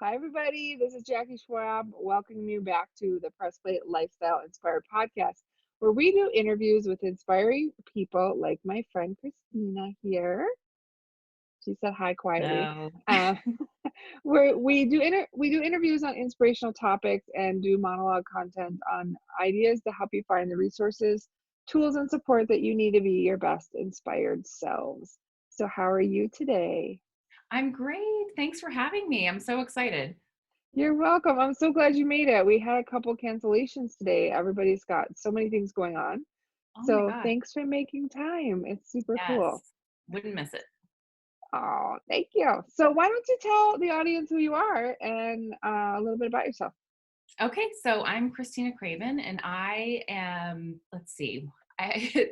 Hi, everybody. This is Jackie Schwab welcoming you back to the Press Play Lifestyle Inspired podcast, where we do interviews with inspiring people like my friend Kristiina here. She said hi quietly. No, Uh, where we do interviews on inspirational topics and do monologue content on ideas to help you find the resources, tools, and support that you need to be your best inspired selves. So, how are you today? I'm great. Thanks for having me. I'm so excited. You're welcome. I'm so glad you made it. We had a couple cancellations today. Everybody's got so many things going on. Oh my So gosh. thanks for making time. It's super cool. Yes. Wouldn't miss it. Oh, thank you. So why don't you tell the audience who you are and a little bit about yourself? Okay, so I'm Kristiina Craven and I am, let's see,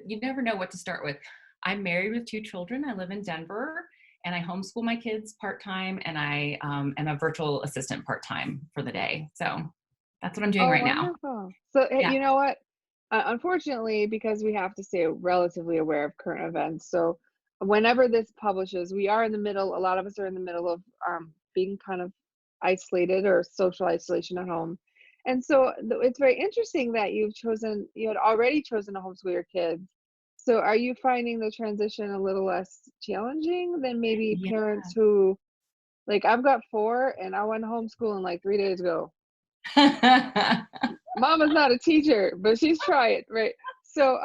you never know what to start with. I'm married with two children. I live in Denver and I homeschool my kids part-time and I am a virtual assistant part-time for the day. So that's what I'm doing Oh, right now. wonderful. So Yeah, you know what? Unfortunately, because we have to stay relatively aware of current events. So whenever this publishes, we are in the middle, a lot of us are in the middle of being kind of isolated or social isolation at home. And so it's very interesting that you had already chosen to homeschool your kids. So are you finding the transition a little less challenging than maybe yeah. parents who, like, I've got four and I went homeschooling like 3 days ago. Mama's not a teacher, but she's trying, right? So,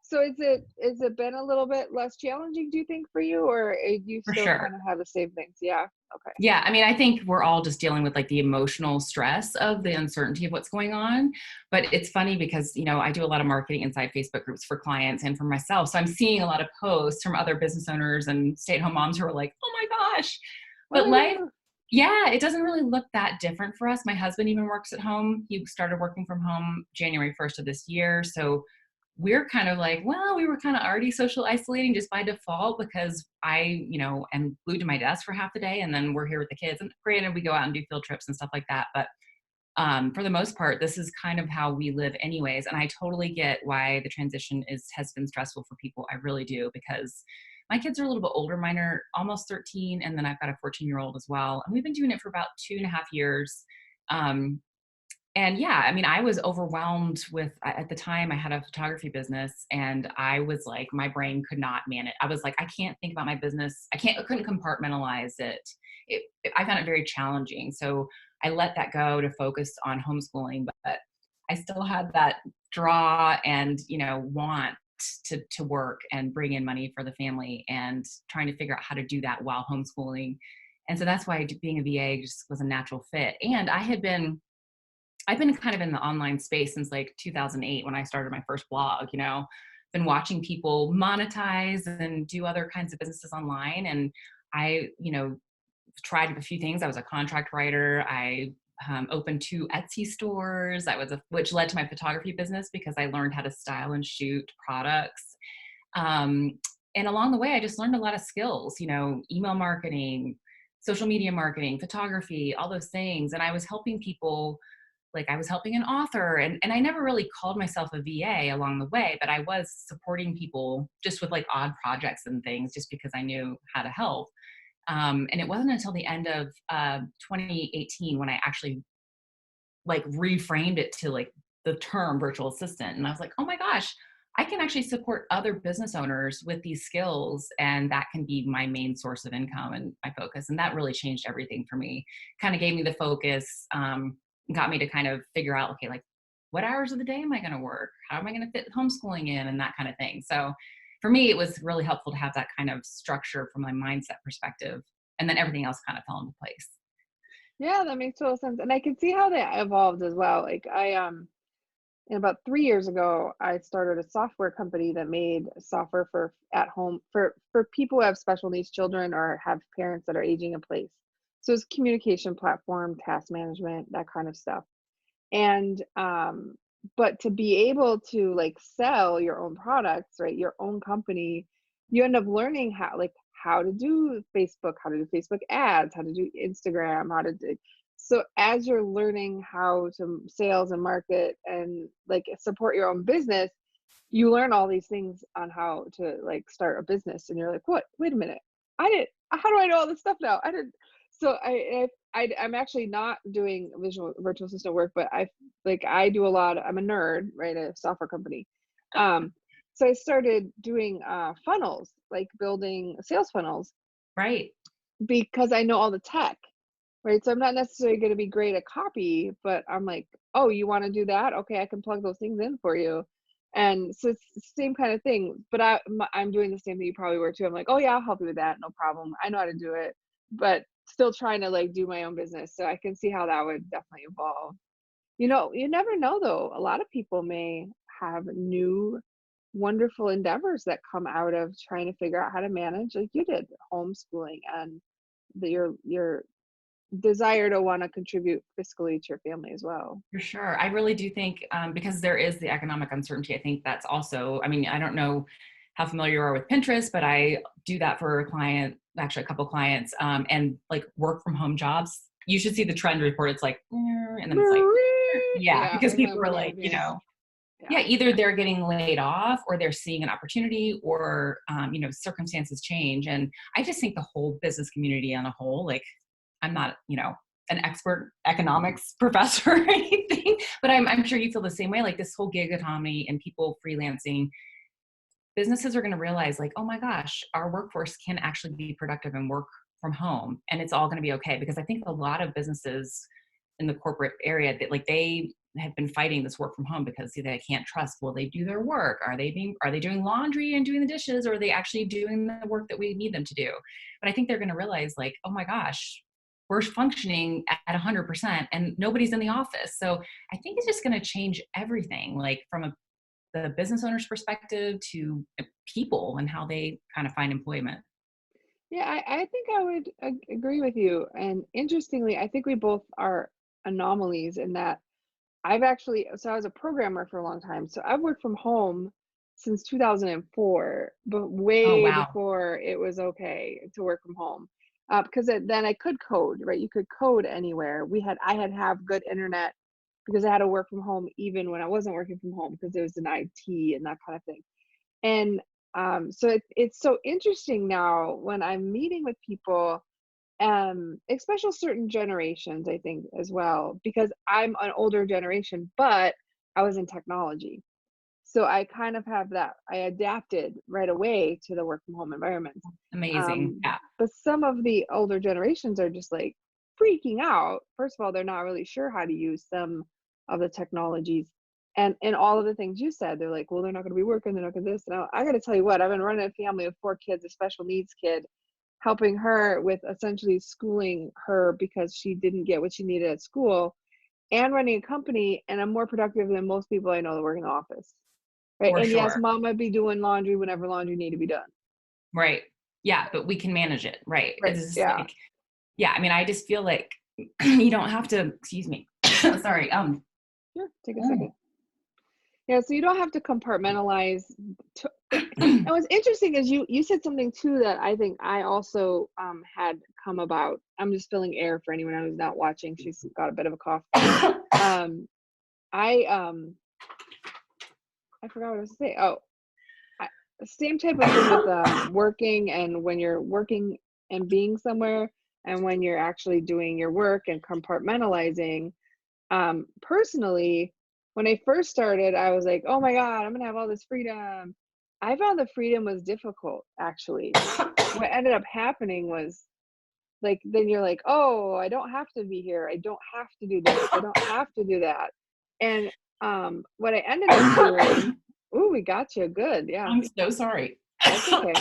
so is it been a little bit less challenging, do you think, for you, or you For still sure. kind of have the same things? Yeah. Okay. Yeah, I mean, I think we're all just dealing with like the emotional stress of the uncertainty of what's going on. But it's funny because, I do a lot of marketing inside Facebook groups for clients and for myself. So I'm seeing a lot of posts from other business owners and stay-at-home moms who are like, oh my gosh. What But are we life, gonna do? yeah, it doesn't really look that different for us. My husband even works at home. He started working from home January 1st of this year. So we're kind of like, well, we were kind of already social isolating just by default because I, am glued to my desk for half the day and then we're here with the kids. And granted, we go out and do field trips and stuff like that. But for the most part, this is kind of how we live anyways. And I totally get why the transition has been stressful for people. I really do, because my kids are a little bit older. Mine are almost 13, and then I've got a 14-year-old as well. And we've been doing it for about 2.5 years. Um, and yeah, I mean, I was overwhelmed at the time I had a photography business and I was like, my brain could not man it. I was like, I can't think about my business. I couldn't compartmentalize it. I found it very challenging. So I let that go to focus on homeschooling, but I still had that draw and, want to work and bring in money for the family and trying to figure out how to do that while homeschooling. And so that's why being a VA just was a natural fit. And I've been kind of in the online space since like 2008 when I started my first blog, been watching people monetize and do other kinds of businesses online. And I, tried a few things. I was a contract writer. I opened 2 Etsy stores. Which led to my photography business because I learned how to style and shoot products. Um, and along the way, I just learned a lot of skills, email marketing, social media marketing, photography, all those things. And I was helping people, like I was helping an author, and I never really called myself a VA along the way, but I was supporting people just with like odd projects and things just because I knew how to help. And it wasn't until the end of 2018 when I actually like reframed it to like the term virtual assistant. And I was like, oh my gosh, I can actually support other business owners with these skills. And that can be my main source of income and my focus. And that really changed everything for me. Kind of gave me the focus, got me to kind of figure out, okay, like what hours of the day am I going to work? How am I going to fit homeschooling in and that kind of thing. So for me, it was really helpful to have that kind of structure from my mindset perspective. And then everything else kind of fell into place. Yeah, that makes total sense, and I can see how that evolved as well. Like and about 3 years ago, I started a software company that made software for at home for people who have special needs children or have parents that are aging in place. So it's communication platform, task management, that kind of stuff. And but to be able to like sell your own products, right, your own company, you end up learning how to do Facebook, how to do Facebook ads, how to do Instagram, how to do. So as you're learning how to sales and market and like support your own business, you learn all these things on how to like start a business, and you're like, what, wait a minute, I did how do I know all this stuff now? I didn't. So I'm actually not doing virtual assistant work, but I do a lot. I'm a nerd, right? At a software company. Um, so I started doing funnels, like building sales funnels Right. because I know all the tech, right? So I'm not necessarily going to be great at copy, but I'm like, oh, you want to do that? Okay, I can plug those things in for you. And so it's the same kind of thing, but I'm doing the same thing you probably were too. I'm like, oh yeah, I'll help you with that, no problem. I know how to do it, but still trying to like do my own business. So I can see how that would definitely evolve. You never know though. A lot of people may have new wonderful endeavors that come out of trying to figure out how to manage, like you did, homeschooling and your desire to want to contribute fiscally to your family as well. For sure. I really do think, because there is the economic uncertainty, I think that's also, I mean, I don't know how familiar you are with Pinterest, but I do that for a client, actually a couple clients, and like work from home jobs. You should see the trend report. It's like, and then it's like, yeah, Yeah, because we people have are we like, have here. yeah, Yeah. either they're getting laid off or they're seeing an opportunity or, circumstances change. And I just think the whole business community on a whole, like, I'm not, an expert economics professor or anything, but I'm sure you feel the same way. Like this whole gig economy and people freelancing, businesses are going to realize like, oh my gosh, our workforce can actually be productive and work from home, and it's all going to be okay. Because I think a lot of businesses in the corporate area that like they have been fighting this work from home because they can't trust, will they do their work, are they doing laundry and doing the dishes, or are they actually doing the work that we need them to do? But I think they're going to realize like, oh my gosh, we're functioning at 100% and nobody's in the office. So I think it's just going to change everything, like from the business owner's perspective to people and how they kind of find employment. Yeah, I think I would agree with you. And interestingly, I think we both are anomalies in that I was a programmer for a long time. So I've worked from home since 2004, but Oh, way wow. before it was okay to work from home. Because then I could code, right? You could code anywhere. I had to have good internet because I had to work from home even when I wasn't working from home because it was in IT and that kind of thing. And so it's so interesting now when I'm meeting with people, especially certain generations, I think as well, because I'm an older generation, but I was in technology. So I kind of have that, I adapted right away to the work from home environments. Amazing. Yeah. But some of the older generations are just like freaking out. First of all, they're not really sure how to use some of the technologies. And all of the things you said, they're like, well, they're not going to be working, they're not going to this. And I got to tell you what, I've been running a family of 4 kids, a special needs kid, helping her with essentially schooling her because she didn't get what she needed at school, and running a company. And I'm more productive than most people I know that work in the office. Right. For And yes, sure. mom might be doing laundry whenever laundry need to be done. Right. Yeah, but we can manage it. Right. Right. It's just Yeah. like, yeah, I mean, I just feel like you don't have to, excuse me. Sorry. Sure. Take a Mm. second. Yeah. So you don't have to compartmentalize. And what's interesting is you said something too that I think I also had come about. I'm just filling air for anyone who's not watching. She's got a bit of a cough. Um, I forgot what I was to say. Oh, I, same type of thing with working, and when you're working and being somewhere, and when you're actually doing your work and compartmentalizing. Personally, when I first started, I was like, oh my God, I'm gonna have all this freedom. I found the freedom was difficult, actually. What ended up happening was like, then you're like, oh, I don't have to be here. I don't have to do this. I don't have to do that. And what I ended up doing, ooh, we got you. Good. Yeah, I'm so sorry. that's okay.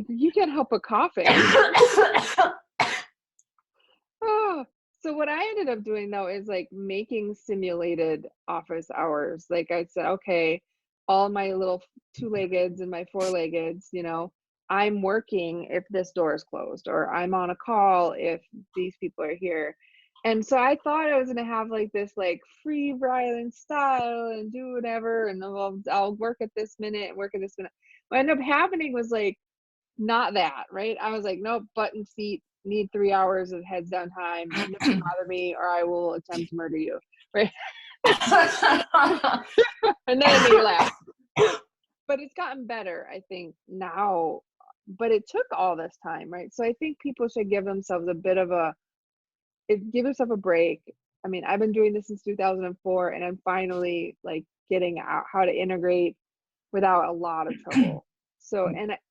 You can't help but coughing. Oh, so what I ended up doing though is like making simulated office hours. Like I said, okay, all my little two-leggeds and my four-leggeds, I'm working if this door is closed, or I'm on a call if these people are here. And so I thought I was gonna have like this like free violent style and do whatever, and I'll work at this minute and work at this minute. What ended up happening was like not that, right? I was like, nope, button seat, need 3 hours of heads down time, never bother me, or I will attempt to murder you, right? And then it made me laugh. But it's gotten better, I think, now. but it took all this time, right? So I think people should give themselves a bit of give yourself a break. I mean, I've been doing this since 2004, and I'm finally like getting out how to integrate without a lot of trouble. So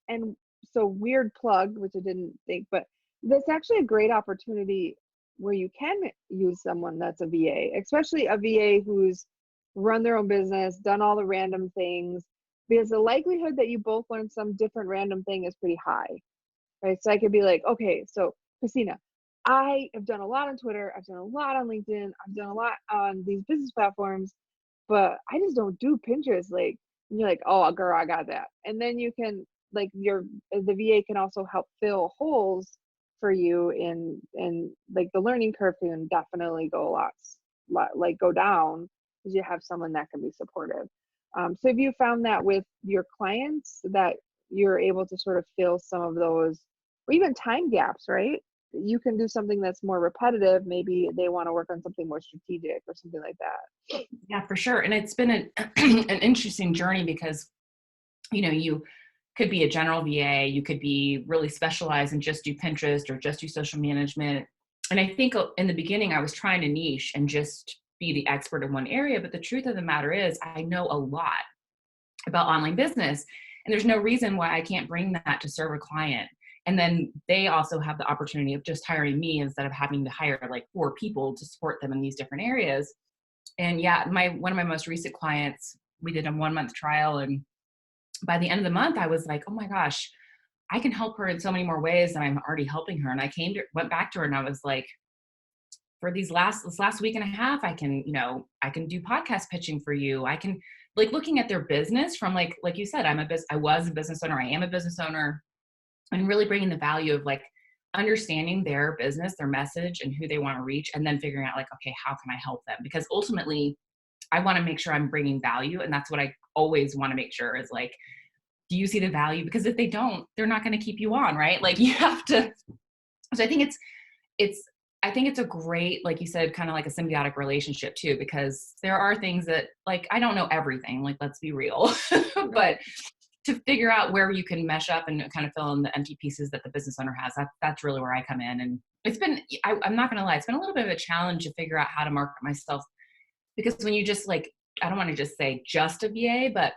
and so weird plug, which I didn't think, but that's actually a great opportunity where you can use someone that's a VA, especially a VA who's run their own business, done all the random things, because the likelihood that you both learn some different random thing is pretty high, right? So I could be like, okay, so Kristiina, I have done a lot on Twitter, I've done a lot on LinkedIn, I've done a lot on these business platforms, but I just don't do Pinterest. Like, and you're like, oh, girl, I got that. And then you can like the VA can also help fill holes for you in like the learning curve can definitely go a like go down because you have someone that can be supportive. So have you found that with your clients that you're able to sort of fill some of those or even time gaps, right? You can do something that's more repetitive. Maybe they want to work on something more strategic or something like that. Yeah, for sure. And it's been an interesting journey because, you could be a general VA, you could be really specialized and just do Pinterest or just do social management. And I think in the beginning, I was trying to niche and just be the expert in one area. But the truth of the matter is, I know a lot about online business. And there's no reason why I can't bring that to serve a client. And then they also have the opportunity of just hiring me instead of having to hire like 4 people to support them in these different areas. And yeah, one of my most recent clients, we did a 1 month trial, and by the end of the month, I was like, oh my gosh, I can help her in so many more ways than I'm already helping her. And I went back to her and I was like, for this last week and a half, I can do podcast pitching for you. I can like looking at their business from like you said, I was a business owner. I am a business owner, and really bringing the value of like understanding their business, their message and who they want to reach. And then figuring out like, okay, how can I help them? Because ultimately I want to make sure I'm bringing value. And that's what I always want to make sure is like, do you see the value? Because if they don't, they're not going to keep you on, right? Like you have to. So I think it's I think it's a great, like you said, kind of like a symbiotic relationship too, because there are things that like I don't know everything, like let's be real. But to figure out where you can mesh up and kind of fill in the empty pieces that the business owner has, that's really where I come in. And it's been, I'm not going to lie, it's been a little bit of a challenge to figure out how to market myself, because when you just like, I don't want to just say just a VA, but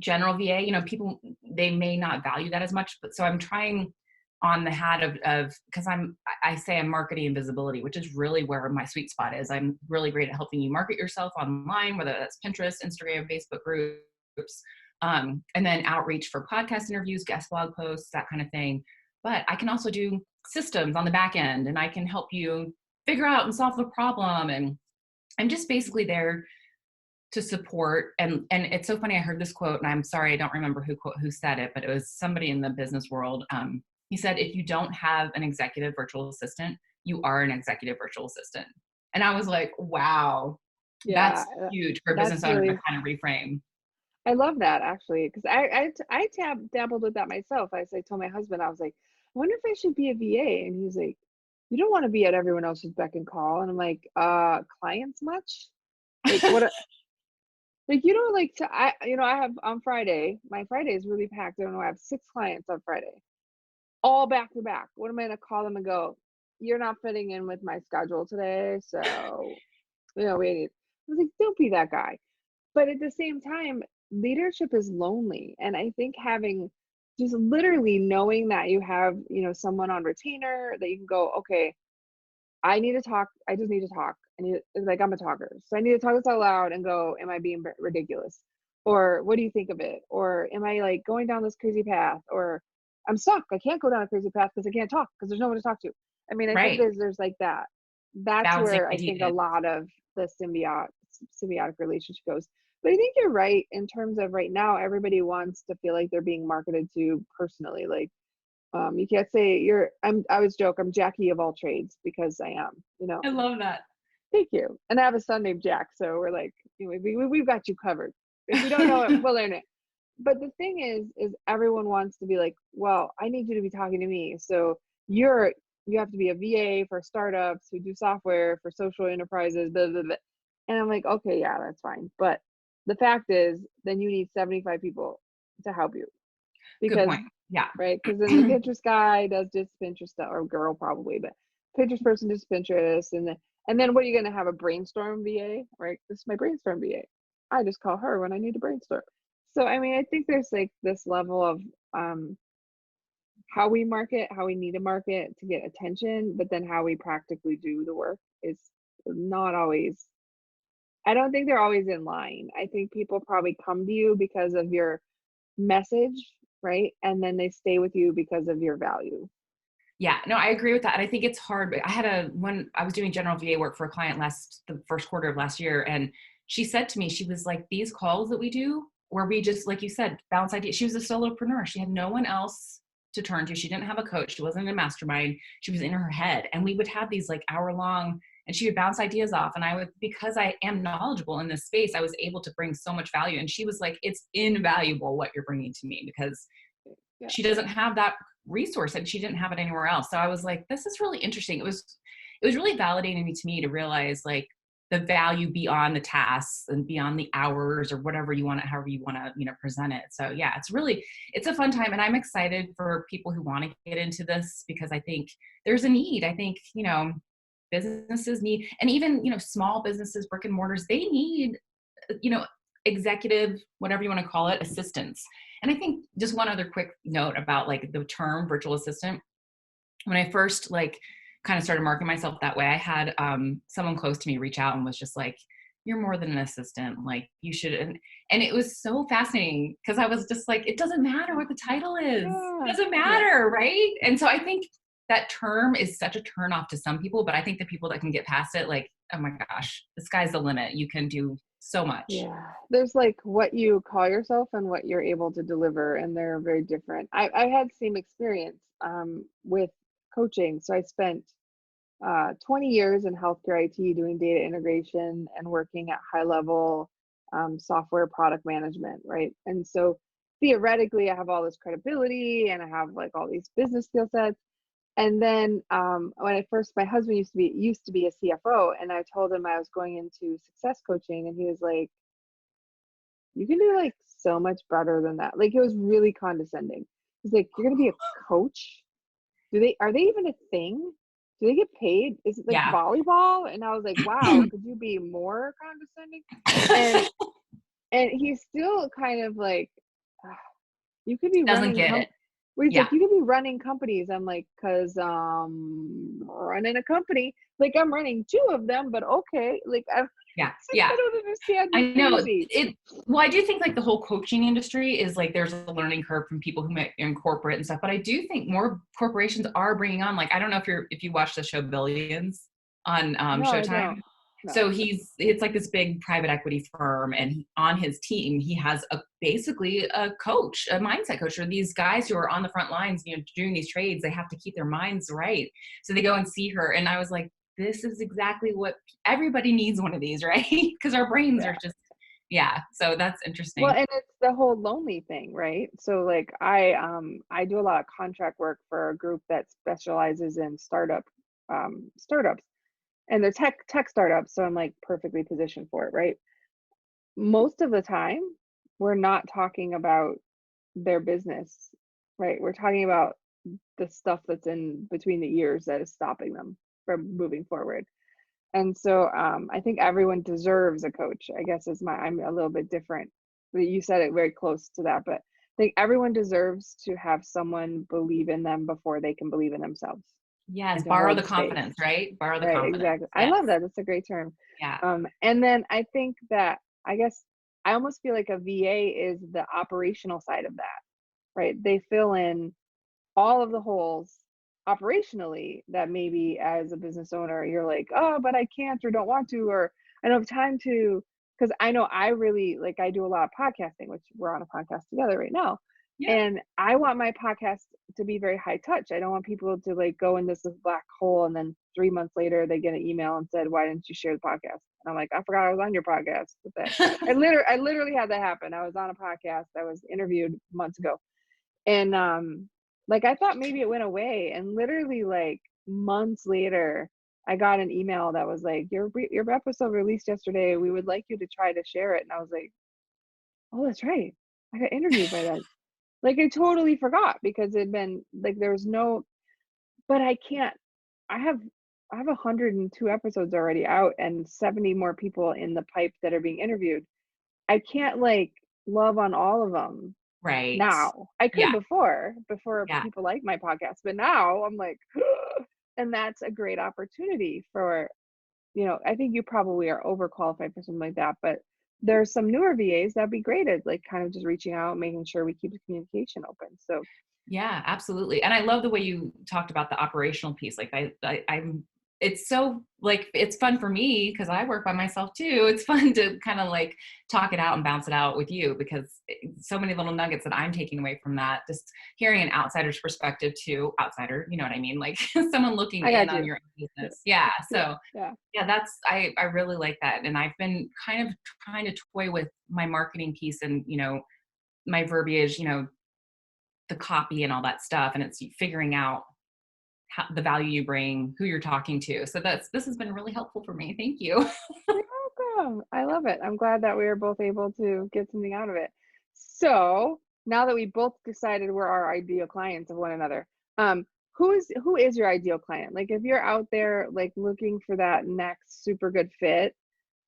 general VA, people, they may not value that as much. But so I'm trying on the hat of because I say I'm marketing and visibility, which is really where my sweet spot is. I'm really great at helping you market yourself online, whether that's Pinterest, Instagram, Facebook groups, and then outreach for podcast interviews, guest blog posts, that kind of thing. But I can also do systems on the back end, and I can help you figure out and solve the problem. And I'm just basically there to support. And it's so funny. I heard this quote, and I'm sorry I don't remember who said it, but it was somebody in the business world. He said, "If you don't have an executive virtual assistant, you are an executive virtual assistant." And I was like, "Wow, Yeah, that's huge for a business that's owner to really, kind of reframe." I love that actually, because I dabbled with that myself. I told my husband, I was like, I wonder if I should be a VA, and he's like, you don't want to be at everyone else's beck and call, and I'm like, clients much? Like what? Like you don't like to I have on Friday, my Friday is really packed. I don't know, I have 6 clients on Friday, all back to back. What am I gonna call them and go, you're not fitting in with my schedule today, so we need. I was like, don't be that guy. But at the same time, leadership is lonely. And I think having just literally knowing that you have, someone on retainer that you can go, okay, I need to talk. I just need to talk. Like, I'm a talker. So I need to talk this out loud and go, am I being ridiculous? Or what do you think of it? Or am I like going down this crazy path? Or I'm stuck. I can't go down a crazy path because I can't talk because there's no one to talk to. I mean, I think Right. there's like that. That's Balancing where I think a ideas. lot of the symbiotic relationship goes. But I think you're right in terms of right now, everybody wants to feel like they're being marketed to personally. Like, you can't say I always joke, I'm Jackie of all trades because I am. I love that. Thank you. And I have a son named Jack. So we're like, we've got you covered. If we don't know it, we'll learn it. But the thing is everyone wants to be like, well, I need you to be talking to me. So you have to be a VA for startups who do software for social enterprises, blah, blah, blah. And I'm like, okay, yeah, that's fine. But the fact is, then you need 75 people to help you Good because point. Yeah. right? Because then the Pinterest guy does just Pinterest stuff, or girl probably, but Pinterest person does Pinterest, and then what are you going to have, a brainstorm VA, right? This is my brainstorm VA. I just call her when I need to brainstorm. So I mean, I think there's like this level of um, how we market, how we need to market to get attention, but then how we practically do the work is not always. I don't think they're always in line. I think people probably come to you because of your message, right? And then they stay with you because of your value. Yeah, no, I agree with that. And I think it's hard. I had when I was doing general VA work for a client the first quarter of last year. And she said to me, she was like, these calls that we do, where we just, like you said, bounce ideas. She was a solopreneur. She had no one else to turn to. She didn't have a coach. She wasn't in a mastermind. She was in her head. And we would have these like hour long, and she would bounce ideas off. And I would, because I am knowledgeable in this space, I was able to bring so much value. And she was like, it's invaluable what you're bringing to me, because Yeah. she doesn't have that resource and she didn't have it anywhere else. So I was like, this is really interesting. It was really validating to me to realize like the value beyond the tasks and beyond the hours or whatever you want to, however you want to, present it. So yeah, it's a fun time. And I'm excited for people who want to get into this, because I think there's a need. I think, businesses need, and even, small businesses, brick and mortars, they need, you know, executive, whatever you want to call it, assistance. And I think just one other quick note about like the term virtual assistant. When I first like kind of started marketing myself that way, I had someone close to me reach out and was just like, you're more than an assistant. Like you should. And it was so fascinating, because I was just like, it doesn't matter what the title is. It Yeah. doesn't Yeah. matter. Right. And so I think that term is such a turn off to some people, but I think the people that can get past it, like, oh my gosh, the sky's the limit. You can do so much. Yeah. There's like what you call yourself and what you're able to deliver, and they're very different. I had the same experience with coaching. So I spent 20 years in healthcare IT doing data integration and working at high level software product management, right? And so theoretically, I have all this credibility and I have like all these business skill sets. And then when I first, my husband used to be a CFO, and I told him I was going into success coaching, and he was like, "You can do like so much better than that." Like it was really condescending. He's like, "You're gonna be a coach? Are they even a thing? Do they get paid? Is it like Yeah. volleyball?" And I was like, "Wow, could you be more condescending?" And and he's still kind of like, you could be Doesn't running get it. where he's Yeah. like, you could be running companies. I'm like, cause running a company, like I'm running two of them, but okay. Like I, Yeah. it's like, Yeah. I don't understand. I You're know crazy. it. Well, I do think like the whole coaching industry is like there's a learning curve from people who make in corporate and stuff. But I do think more corporations are bringing on, like, I don't know if you watch the show Billions on No, I Showtime. don't. No. So it's like this big private equity firm, and on his team he has basically a coach, a mindset coach, or these guys who are on the front lines, doing these trades. They have to keep their minds right, so they go and see her. And I was like, this is exactly what everybody needs, one of these, right? Because our brains are Yeah. just, yeah. So that's Well, interesting. and it's the whole lonely thing, right? So like I do a lot of contract work for a group that specializes in startups, and they're tech startups, so I'm like perfectly positioned for it, right? Most of the time, we're not talking about their business, right? We're talking about the stuff that's in between the ears that is stopping them from moving forward. And so I think everyone deserves a coach, I guess I'm a little bit different. You said it very close to that, but I think everyone deserves to have someone believe in them before they can believe in themselves, Yes, and to borrow the hold space. confidence, right? Borrow the Right, confidence. exactly. I Yes. love that. That's a great term. Yeah. And then I think that, I guess, I almost feel like a VA is the operational side of that, right? They fill in all of the holes operationally that maybe as a business owner you're like, oh, but I can't or don't want to, or I don't have time to. Because I know I really like, I do a lot of podcasting, which we're on a podcast together right now. Yeah. And I want my podcast to be very high touch. I don't want people to like go in this black hole and then 3 months later they get an email and said, why didn't you share the podcast? And I'm like, I forgot I was on your podcast with that. I literally had that happen. I was on a podcast. I was interviewed months ago. And like I thought maybe it went away, and literally like months later I got an email that was like, your episode released yesterday. We would like you to try to share it. And I was like, oh, that's right. I got interviewed by that Like I totally forgot because it'd been like there was no, but I can't. I have I have 102 episodes already out and 70 more people in the pipe that are being interviewed. I can't like love on all of them Right. now. I could Yeah. before Yeah. people like my podcast, but now I'm like, and that's a great opportunity for, I think you probably are overqualified for something like that, but there's some newer VAs that'd be great at like kind of just reaching out, making sure we keep the communication open. So Yeah, absolutely. And I love the way you talked about the operational piece. Like I'm, it's so like, it's fun for me because I work by myself too. It's fun to kind of like talk it out and bounce it out with you because so many little nuggets that I'm taking away from that, just hearing an outsider's perspective to outsider, you know what I mean? Like someone looking I in got on you. your Yeah, business. Yeah. yeah, So yeah. yeah, I really like that. And I've been kind of trying to toy with my marketing piece and, my verbiage, the copy and all that stuff, and it's figuring out the value you bring, who you're talking to. So this has been really helpful for me. Thank you. You're welcome. I love it. I'm glad that we were both able to get something out of it. So now that we both decided we're our ideal clients of one another, who is your ideal client? Like if you're out there like looking for that next super good fit,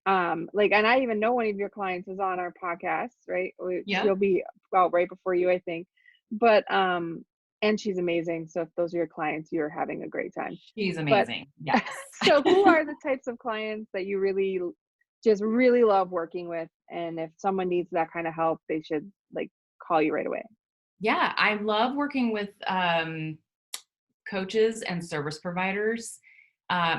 like, and I even know one of your clients is on our podcast, right? Yeah, She'll be out right before you, I think. But and she's amazing. So if those are your clients, you're having a great time. she's But amazing. Yes. so who are the types of clients that you really just really love working with? And if someone needs that kind of help, they should like call you right away. Yeah, I love working with coaches and service providers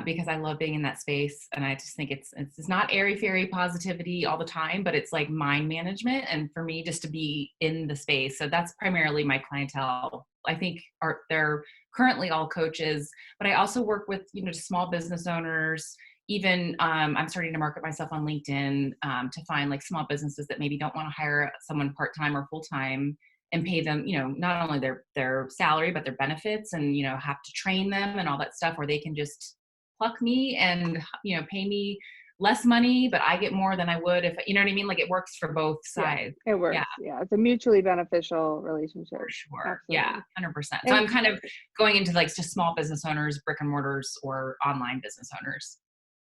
because I love being in that space, and I just think it's not airy fairy positivity all the time, but it's like mind management, and for me just to be in the space. So that's primarily my clientele. I think they're currently all coaches, but I also work with just small business owners. Even I'm starting to market myself on LinkedIn to find like small businesses that maybe don't want to hire someone part time or full time and pay them, not only their salary, but their benefits and, have to train them and all that stuff, where they can just pluck me and, pay me less money, but I get more than I would if, you know what I mean? Like it works for both Yeah, sides. it Yeah, works. Yeah, it's a mutually beneficial relationship. for sure. Yeah, Absolutely. 100%. So And I'm kind of going into like just small business owners, brick and mortars, or online business owners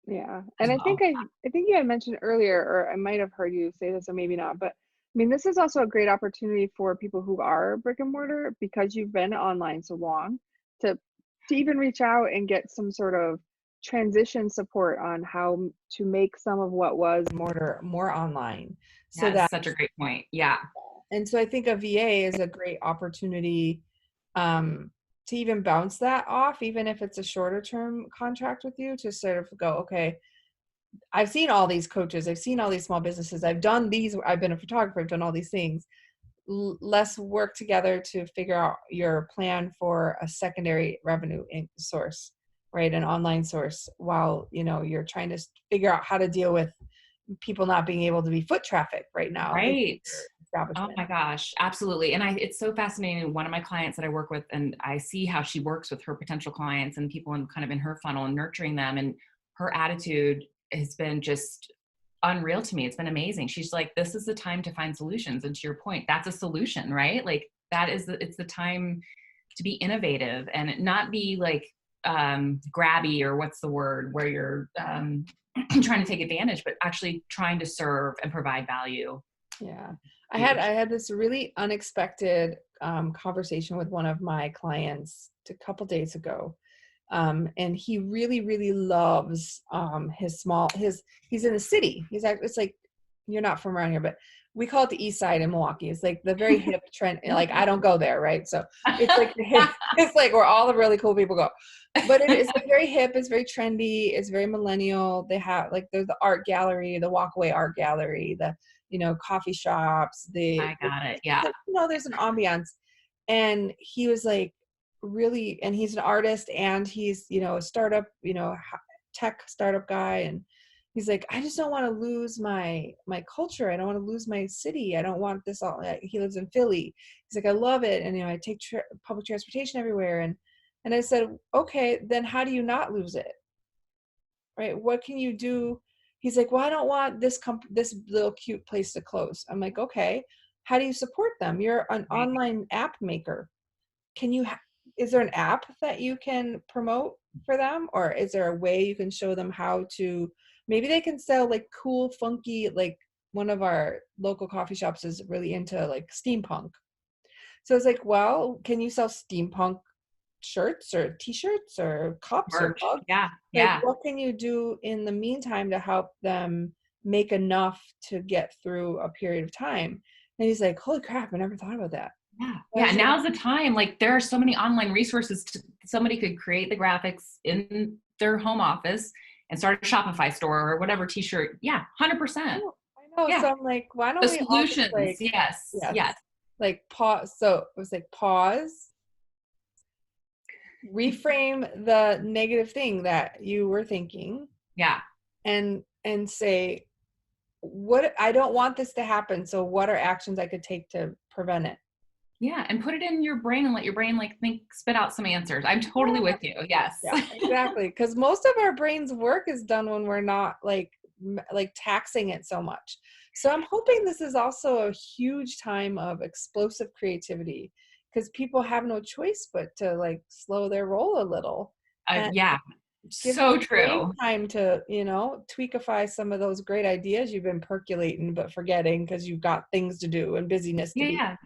yeah, as and I think well. I think you had mentioned earlier, or I might have heard you say this, or maybe not, but I mean, this is also a great opportunity for people who are brick and mortar because you've been online so long to even reach out and get some sort of transition support on how to make some of what was mortar more online. So That's that, such a great point. Yeah. and so I think a VA is a great opportunity um, to even bounce that off, even if it's a shorter term contract with you, to sort of go, okay, I've seen all these coaches, I've seen all these small businesses, I've done these, I've been a photographer, I've done all these things. Let's work together to figure out your plan for a secondary revenue source, right? An online source, while you're trying to figure out how to deal with people not being able to be foot traffic right now in Right. your Oh establishment. my gosh, absolutely. And it's so fascinating. One of my clients that I work with, and I see how she works with her potential clients and people in kind of in her funnel and nurturing them. And her attitude has been just unreal to me. It's been amazing. She's like, this is the time to find solutions. And to your point, that's a solution, right? Like it's the time to be innovative and not be like grabby, or what's the word, where you're trying to take advantage, but actually trying to serve and provide value. Yeah. I Huge. had this really unexpected conversation with one of my clients a couple days ago. And he really, really loves he's in the city. It's like, you're not from around here, but we call it the East Side in Milwaukee. It's like the very hip trend. Like I don't go there, right? So it's like the hip, it's like where all the really cool people go. But it is like very hip, it's very trendy, it's very millennial. They have like there's the art gallery, the walkaway art gallery, the coffee shops, I got it. Yeah. there's an ambiance. And he was like really, and he's an artist and he's, a startup, tech startup guy. And he's like, I just don't want to lose my culture. I don't want to lose my city. I don't want this all. He lives in Philly. He's like, I love it. And, I take public transportation everywhere. And I said, okay, then how do you not lose it? Right? What can you do? He's like, well, I don't want this little cute place to close. I'm like, okay, how do you support them? You're an Right. online app maker. Can you, is there an app that you can promote for them? Or is there a way you can show them how to, maybe they can sell like cool, funky, like one of our local coffee shops is really into like steampunk. So it's like, well, can you sell steampunk shirts or t-shirts or cups or Merch. mugs? Yeah. Like, Yeah. what can you do in the meantime to help them make enough to get through a period of time? And he's like, holy crap, I never thought about that. Yeah. I Yeah. was like, Now's the time. Like there are so many online resources somebody could create the graphics in their home office and start a Shopify store or whatever t-shirt. Yeah. 100%. oh, I know. Yeah. So I'm like, why The don't we all just solutions. like, Yes. yes, Yes. like pause. So it was like, pause, reframe the negative thing that you were thinking, Yeah. and say, what, I don't want this to happen. So what are actions I could take to prevent it? Yeah. And put it in your brain and let your brain like think, spit out some answers. I'm totally with you. Yes. Yeah, exactly. Because most of our brain's work is done when we're not like like taxing it so much. So I'm hoping this is also a huge time of explosive creativity, because people have no choice but to like slow their roll a little and Yeah. give So your brain true. time to, tweakify some of those great ideas you've been percolating but forgetting because you've got things to do and busyness to Yeah. be. Yeah.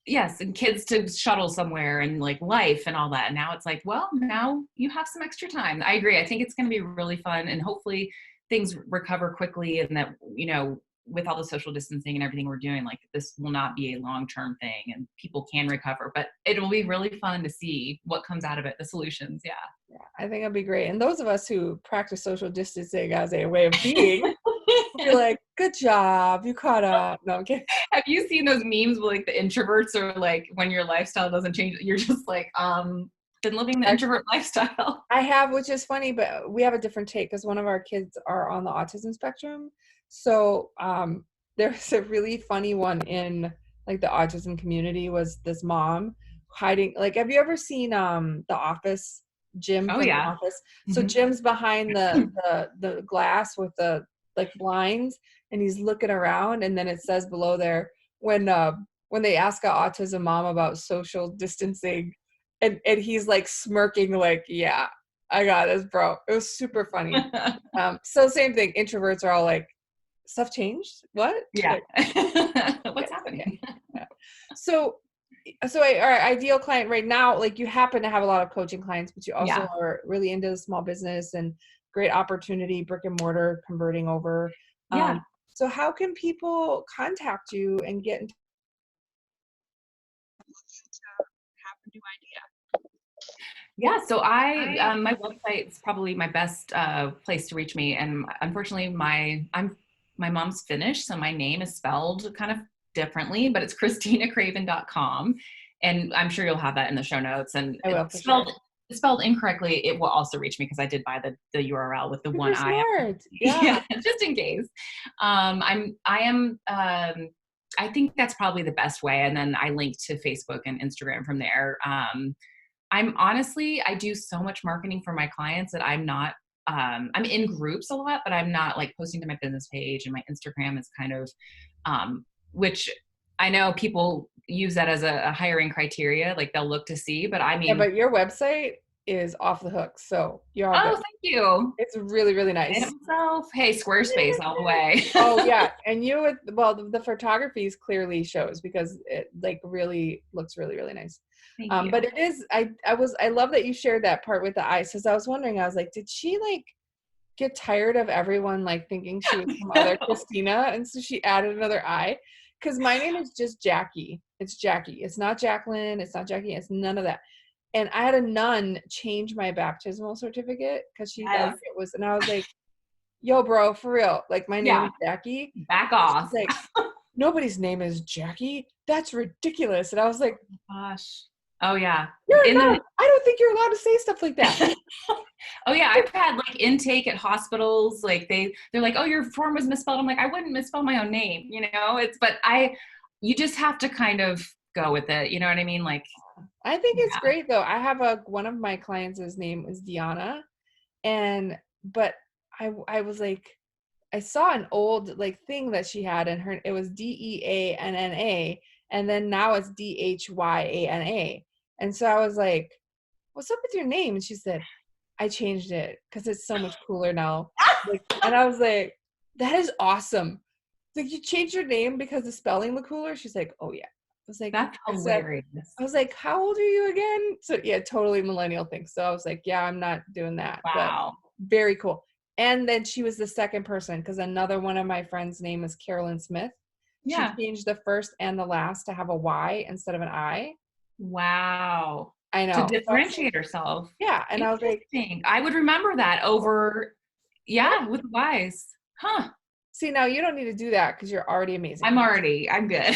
Yes. And kids to shuttle somewhere and like life and all that. And now it's like, well, now you have some extra time. I agree. I think it's going to be really fun and hopefully things recover quickly and that, with all the social distancing and everything we're doing, like this will not be a long-term thing and people can recover, but it'll be really fun to see what comes out of it, the solutions. Yeah. Yeah, I think it'll be great. And those of us who practice social distancing as a way of being will be like, good job, you caught up. No, I'm kidding. Have you seen those memes where like the introverts are like, when your lifestyle doesn't change, you're just like, been living the introvert lifestyle. I have, which is funny, but we have a different take because one of our kids are on the autism spectrum. So there's a really funny one in like the autism community, was this mom hiding, like, have you ever seen The Office, Jim Oh from The yeah. Office? So Hmm. Jim's behind the glass with the like blinds, and he's looking around, and then it says below there, when they ask a autism mom about social distancing, and he's like smirking like, yeah, I got this, bro. It was super funny. So same thing, introverts are all like, stuff changed, what? Yeah. Like, What's yeah, happening? yeah. So our ideal client right now, like, you happen to have a lot of coaching clients, but you also Yeah. are really into small business and great opportunity, brick and mortar converting over. Yeah. So how can people contact you and get in touch to have a new idea? Yeah. So my website is probably my best place to reach me. And unfortunately, my mom's Finnish, so my name is spelled kind of differently, but it's KristiinaCraven.com. And I'm sure you'll have that in the show notes. And I will, it's for sure. spelled incorrectly, it will also reach me because I did buy the URL with the Super one I. smart. Yeah, Yeah. just in case. I think that's probably the best way. And then I link to Facebook and Instagram from there. I do so much marketing for my clients that I'm in groups a lot, but I'm not like posting to my business page, and my Instagram is kind of, which I know people use that as a hiring criteria. Like they'll look to see, but I Yeah, mean, but your website is off the hook, so you're all oh, good. thank you. It's really, really Made nice. it myself. Hey, Squarespace all the way. Oh yeah, and you with, well, the photography clearly shows because it like really looks really, really nice. Thank you. But it is, I love that you shared that part with the eyes, because I was wondering, I was like, did she like get tired of everyone like thinking she was some other Kristiina, and so she added another I? Because my name is just Jackie. It's Jackie. It's not Jacqueline. It's not Jackie. It's none of that. And I had a nun change my baptismal certificate because she thought Yes. it was, and I was like, yo, bro, for real. Like, my name Yeah. is Jackie. Back And she's off. like, nobody's name is Jackie. That's ridiculous. And I was like, Gosh. Oh yeah. you're a In nun. the I don't think you're allowed to say stuff like that. Oh yeah, I've had like intake at hospitals. Like they're like, oh, your form was misspelled. I'm like, I wouldn't misspell my own name, but you just have to kind of go with it. You know what I mean? Like, I think it's yeah. great though. I have one of my clients' name is Diana, but I was like, I saw an old like thing that she had, and it was Deanna, and then now it's Dhyana. And so I was like, "What's up with your name?" And she said, "I changed it because it's so much cooler now." Like, and I was like, "That is awesome." Like, you changed your name because the spelling looked cooler? She's like, "Oh yeah." That's hilarious. I was like, "How old are you again?" So yeah, totally millennial thing. So I was like, "Yeah, I'm not doing that." But Wow. very cool. And then she was the second person, because another one of my friends' name is Carolyn Smith. She Yeah. changed the first and the last to have a Y instead of an I. Wow. I To know. So I was like, differentiate herself. yeah. And I was like, Interesting. I would remember that over, yeah. yeah, with Wise. Huh. See, now you don't need to do that because you're already amazing. I'm good.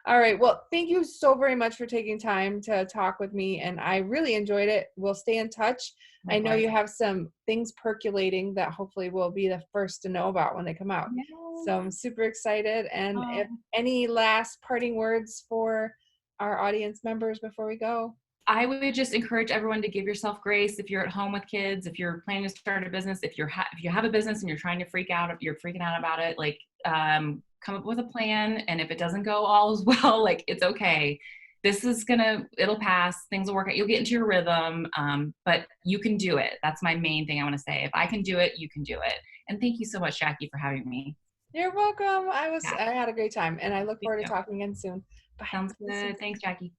All right. Well, thank you so very much for taking time to talk with me. And I really enjoyed it. We'll stay in touch. I know Likewise. you have some things percolating that hopefully we'll be the first to know about when they come out. Yes. So I'm super excited. And if Um, any last parting words for our audience members before we go? I would just encourage everyone to give yourself grace if you're at home with kids, if you're planning to start a business, if you have a business and you're trying to freak out, if you're freaking out about it, like come up with a plan. And if it doesn't go all as well, like it's okay. It'll pass. Things will work out. You'll get into your rhythm, but you can do it. That's my main thing I want to say. If I can do it, you can do it. And thank you so much, Jackie, for having me. You're welcome. Yeah, I had a great time, and I look me forward to too. talking again soon. Bye. Sounds good. Thanks, Jackie.